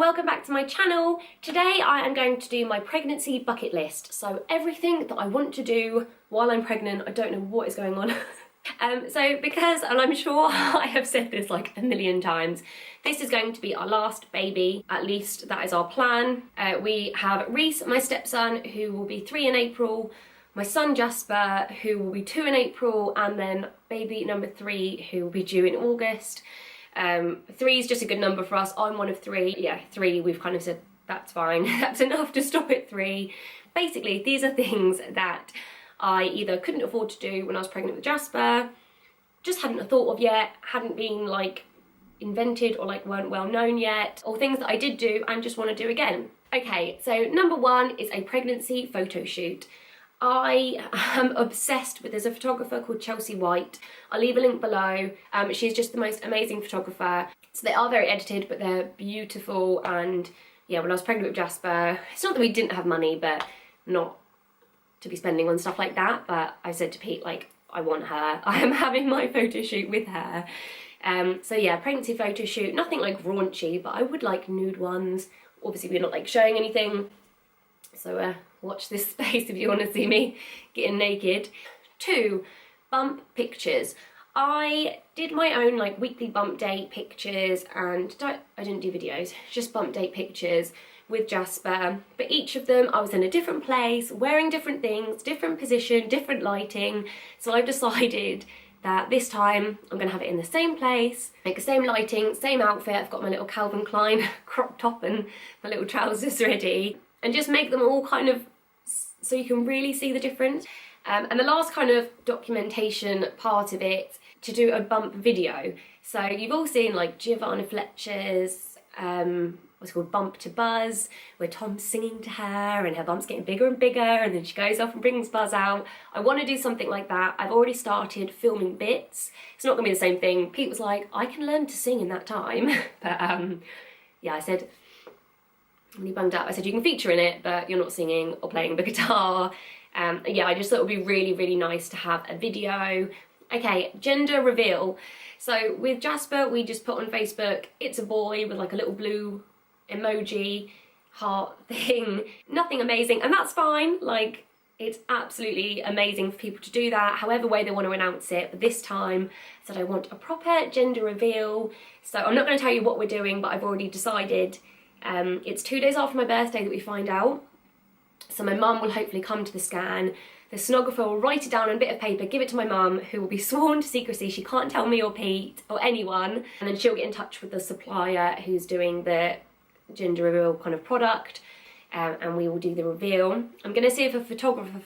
welcome back to my channel. Today I am going to do my pregnancy bucket list. So everything that I want to do while I'm pregnant, I don't know what is going on. Because, and I'm sure I have said this like a million times, this is going to be our last baby, at least that is our plan. We have Reese, my stepson, who will be 3 in April, my son Jasper, who will be 2 in April, and then baby number 3, who will be due in August. 3 is just a good number for us. I'm one of 3. Yeah, 3, we've kind of said that's fine. That's enough to stop at 3. Basically, these are things that I either couldn't afford to do when I was pregnant with Jasper, just hadn't thought of yet, hadn't been like invented or like weren't well known yet, or things that I did do and just want to do again. Okay, so number 1 is a pregnancy photo shoot. I am obsessed with, there's a photographer called Chelsea White. I'll leave a link below. She's just the most amazing photographer. So they are very edited, but they're beautiful. And yeah, when I was pregnant with Jasper, it's not that we didn't have money, but not to be spending on stuff like that. But I said to Pete, like, I want her. I am having my photo shoot with her. So yeah, pregnancy photo shoot, nothing like raunchy, but I would like nude ones. Obviously we're not like showing anything. So watch this space if you want to see me getting naked. 2, bump pictures. I did my own like weekly bump date pictures, and I didn't do videos, just bump date pictures with Jasper. But each of them I was in a different place, wearing different things, different position, different lighting. So I've decided that this time I'm going to have it in the same place, like the same lighting, same outfit. I've got my little Calvin Klein crop top and my little trousers ready. And just make them all kind of so you can really see the difference. And the last kind of documentation part of it, to do a bump video. So you've all seen like Giovanna Fletcher's, what's it called, Bump to Buzz, where Tom's singing to her and her bump's getting bigger and bigger, and then she goes off and brings Buzz out. I want to do something like that. I've already started filming bits. It's not going to be the same thing. Pete was like, I can learn to sing in that time. But yeah, I said, when he bunged out, I said, you can feature in it, but you're not singing or playing the guitar. Yeah, I just thought it would be really, really nice to have a video. Okay, gender reveal. So with Jasper, we just put on Facebook, it's a boy with like a little blue emoji heart thing. Nothing amazing, and that's fine. Like, it's absolutely amazing for people to do that, however way they want to announce it. But this time, I said I want a proper gender reveal. So I'm not going to tell you what we're doing, but I've already decided. It's 2 days after my birthday that we find out. So my mum will hopefully come to the scan. The sonographer will write it down on a bit of paper, give it to my mum, who will be sworn to secrecy. She can't tell me or Pete or anyone. And then she'll get in touch with the supplier who's doing the gender reveal kind of product. And we will do the reveal. I'm going to see if a photographer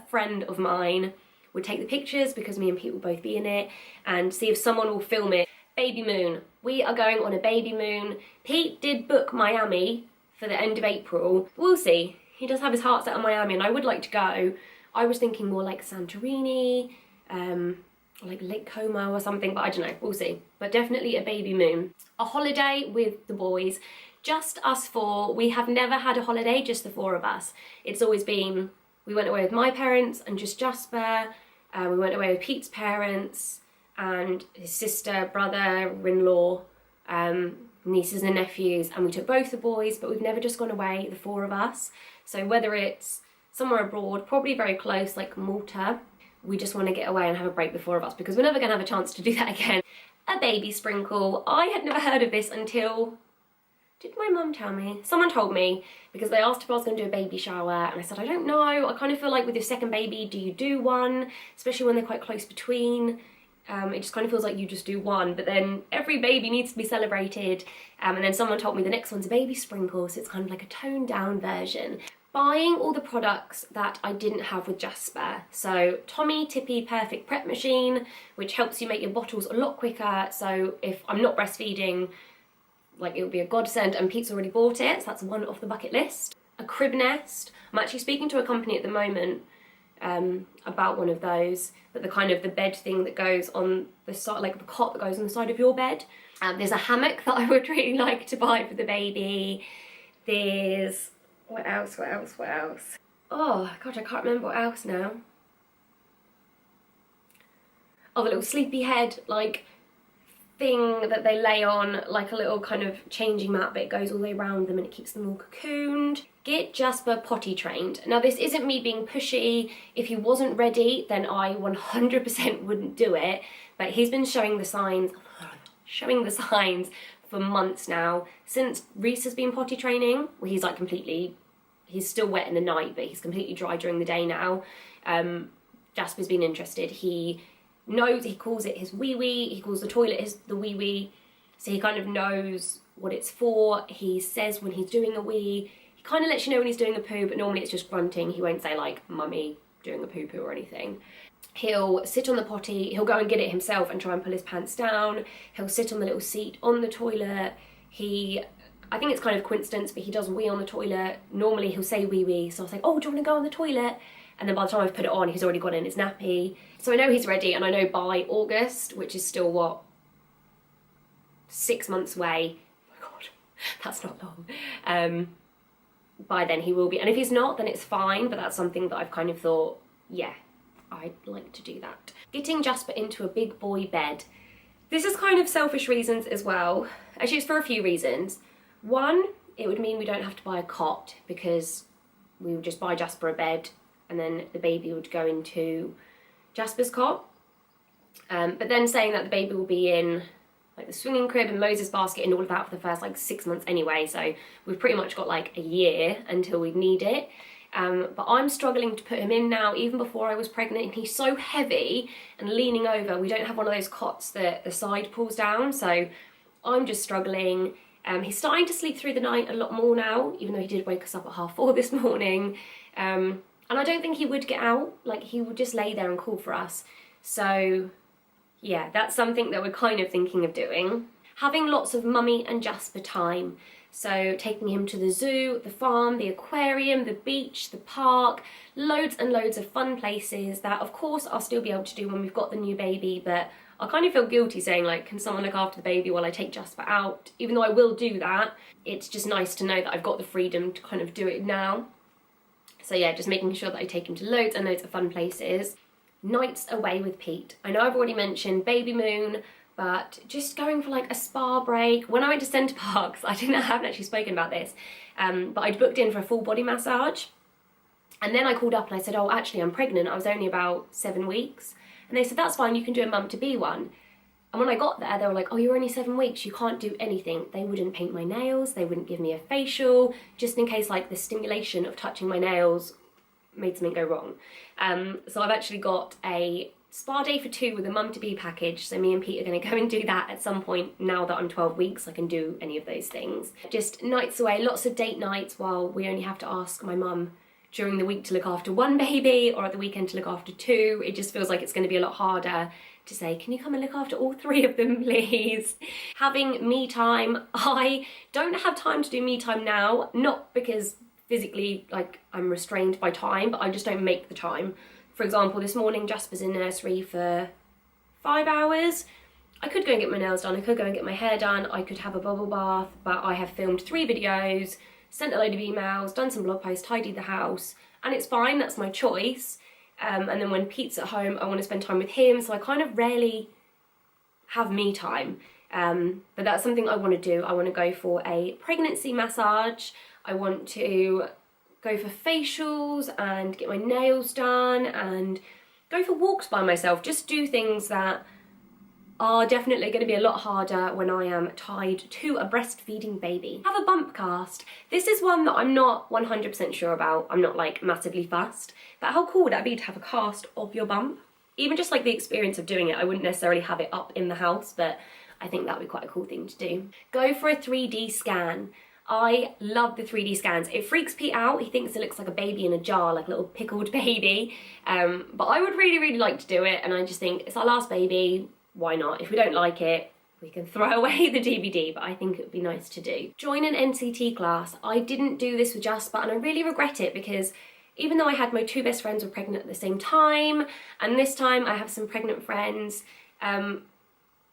friend of mine would take the pictures, because me and Pete will both be in it, and see if someone will film it. Babymoon. We are going on a Babymoon. Pete did book Miami for the end of April. We'll see. He does have his heart set on Miami, and I would like to go. I was thinking more like Santorini, or like Lake Como or something, but I don't know. We'll see. But definitely a Babymoon. A holiday with the boys. Just us 4. We have never had a holiday, just the 4 of us. It's always been, we went away with my parents and just Jasper. We went away with Pete's parents and his sister, brother-in-law, nieces and nephews, and we took both the boys, but we've never just gone away, the 4 of us. So whether it's somewhere abroad, probably very close, like Malta, we just want to get away and have a break, the 4 of us, because we're never going to have a chance to do that again. A baby sprinkle. I had never heard of this until, did my mum tell me? Someone told me, because they asked if I was going to do a baby shower, and I said, I don't know. I kind of feel like with your second baby, do you do one? Especially when they're quite close between. It just kind of feels like you just do one, but then every baby needs to be celebrated. And then someone told me the next one's a baby sprinkle, so it's kind of like a toned down version. Buying all the products that I didn't have with Jasper. So Tommy Tippy Perfect Prep Machine, which helps you make your bottles a lot quicker. So if I'm not breastfeeding, like, it would be a godsend, and Pete's already bought it, so that's one off the bucket list. A crib nest. I'm actually speaking to a company at the moment about one of those, but the kind of the bed thing that goes on the side, like the cot that goes on the side of your bed. There's a hammock that I would really like to buy for the baby. There's, what else? Oh god, I can't remember what else now. Oh, the little sleepy head, like thing that they lay on, like a little kind of changing mat, but it goes all the way around them and it keeps them all cocooned. Get Jasper potty trained. Now this isn't me being pushy. If he wasn't ready, then I 100% wouldn't do it, but he's been showing the signs for months now, since Reese has been potty training, where he's like he's still wet in the night, but he's completely dry during the day now. Jasper's been interested. He knows, he calls it his wee-wee, he calls the toilet the wee-wee, so he kind of knows what it's for. He says when he's doing a wee, he kind of lets you know when he's doing a poo, but normally it's just grunting. He won't say like, mummy, doing a poo-poo or anything. He'll sit on the potty, he'll go and get it himself and try and pull his pants down. He'll sit on the little seat on the toilet. I think it's kind of coincidence, but he does wee on the toilet. Normally he'll say wee-wee, so I'll say, oh, do you want to go on the toilet? And then by the time I've put it on, he's already got in his nappy. So I know he's ready, and I know by August, which is still, what, 6 months away, oh my god, that's not long, by then he will be. And if he's not, then it's fine, but that's something that I've kind of thought, yeah, I'd like to do that. Getting Jasper into a big boy bed. This is kind of selfish reasons as well. Actually, it's for a few reasons. One, it would mean we don't have to buy a cot, because we would just buy Jasper a bed and then the baby would go into Jasper's cot. But then saying that the baby will be in like the swinging crib and Moses basket and all of that for the first like 6 months anyway, so we've pretty much got like a year until we need it. But I'm struggling to put him in now, even before I was pregnant, and he's so heavy and leaning over. We don't have one of those cots that the side pulls down, so I'm just struggling. He's starting to sleep through the night a lot more now, even though he did wake us up at 4:30 this morning. And I don't think he would get out, like he would just lay there and call for us. So yeah, that's something that we're kind of thinking of doing. Having lots of mummy and Jasper time. So taking him to the zoo, the farm, the aquarium, the beach, the park, loads and loads of fun places that of course I'll still be able to do when we've got the new baby, but I kind of feel guilty saying like, can someone look after the baby while I take Jasper out? Even though I will do that, it's just nice to know that I've got the freedom to kind of do it now. So yeah, just making sure that I take him to loads and loads of fun places. Nights away with Pete. I know I've already mentioned Babymoon, but just going for like a spa break. When I went to Centre Parks, I haven't actually spoken about this, but I'd booked in for a full body massage. And then I called up and I said, oh, actually I'm pregnant. I was only about 7 weeks. And they said, that's fine, you can do a mum to be one. And when I got there, they were like, oh, you're only 7 weeks, you can't do anything. They wouldn't paint my nails, they wouldn't give me a facial, just in case like the stimulation of touching my nails made something go wrong. So I've actually got a spa day for 2 with a mum to be package. So me and Pete are gonna go and do that at some point. Now that I'm 12 weeks, I can do any of those things. Just nights away, lots of date nights while we only have to ask my mum during the week to look after 1 baby or at the weekend to look after 2. It just feels like it's gonna be a lot harder to say, can you come and look after all 3 of them, please? Having me time. I don't have time to do me time now, not because physically like I'm restrained by time, but I just don't make the time. For example, this morning Jasper's in nursery for 5 hours. I could go and get my nails done, I could go and get my hair done, I could have a bubble bath, but I have filmed 3 videos, sent a load of emails, done some blog posts, tidied the house, and it's fine, that's my choice. And then when Pete's at home, I want to spend time with him, so I kind of rarely have me time. But that's something I want to do. I want to go for a pregnancy massage. I want to go for facials and get my nails done and go for walks by myself. Just do things that are definitely going to be a lot harder when I am tied to a breastfeeding baby. Have a bump cast. This is one that I'm not 100% sure about. I'm not like massively fussed, but how cool would that be to have a cast of your bump? Even just like the experience of doing it. I wouldn't necessarily have it up in the house, but I think that would be quite a cool thing to do. Go for a 3D scan. I love the 3D scans. It freaks Pete out. He thinks it looks like a baby in a jar, like a little pickled baby. But I would really, really like to do it, and I just think it's our last baby. Why not? If we don't like it, we can throw away the DVD, but I think it would be nice to do. Join an NCT class. I didn't do this with Jasper, and I really regret it because even though I had my 2 best friends were pregnant at the same time, and this time I have some pregnant friends,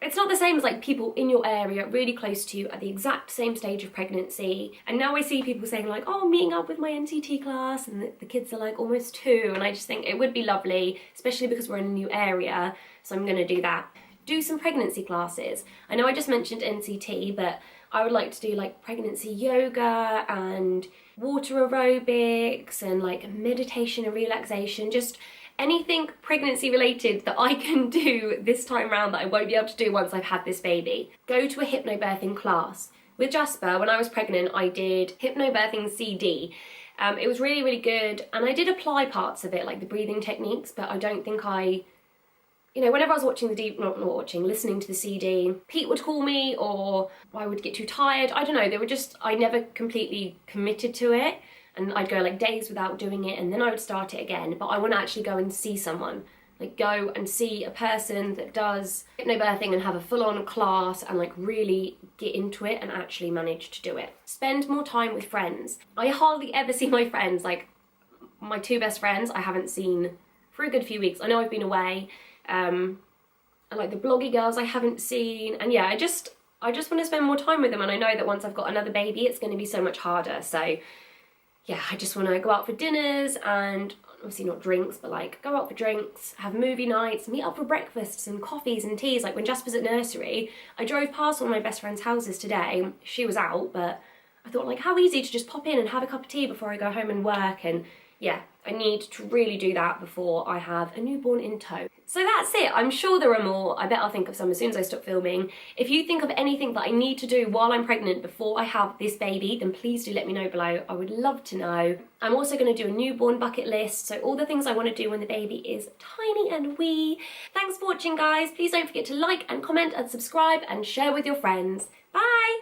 it's not the same as like people in your area really close to you at the exact same stage of pregnancy. And now I see people saying like, oh, I'm meeting up with my NCT class, and the kids are like almost 2, and I just think it would be lovely, especially because we're in a new area, so I'm gonna do that. do some pregnancy classes. I know I just mentioned NCT, but I would like to do like pregnancy yoga and water aerobics and like meditation and relaxation, just anything pregnancy related that I can do this time around that I won't be able to do once I've had this baby. Go to a hypnobirthing class. With Jasper, when I was pregnant, I did hypnobirthing CD. It was really, really good, and I did apply parts of it, like the breathing techniques, but I don't think whenever I was watching listening to the CD, Pete would call me or I would get too tired. I don't know, I never completely committed to it, and I'd go like days without doing it and then I would start it again. But I want to actually go and see someone, like go and see a person that does hypnobirthing and have a full-on class and like really get into it and actually manage to do it. Spend more time with friends. I hardly ever see my friends, like my two best friends I haven't seen for a good few weeks. I know I've been away. And like the bloggy girls I haven't seen, and yeah, I just want to spend more time with them, and I know that once I've got another baby it's going to be so much harder. So yeah, I just want to go out for dinners, and obviously not drinks, but like go out for drinks, have movie nights, meet up for breakfasts and coffees and teas. Like when Jasper's at nursery, I drove past one of my best friend's houses today. She was out, but I thought like how easy to just pop in and have a cup of tea before I go home and work. And yeah, I need to really do that before I have a newborn in tow. So that's it. I'm sure there are more. I bet I'll think of some as soon as I stop filming. If you think of anything that I need to do while I'm pregnant before I have this baby, then please do let me know below. I would love to know. I'm also going to do a newborn bucket list, so all the things I want to do when the baby is tiny and wee. Thanks for watching, guys. Please don't forget to like and comment and subscribe and share with your friends. Bye!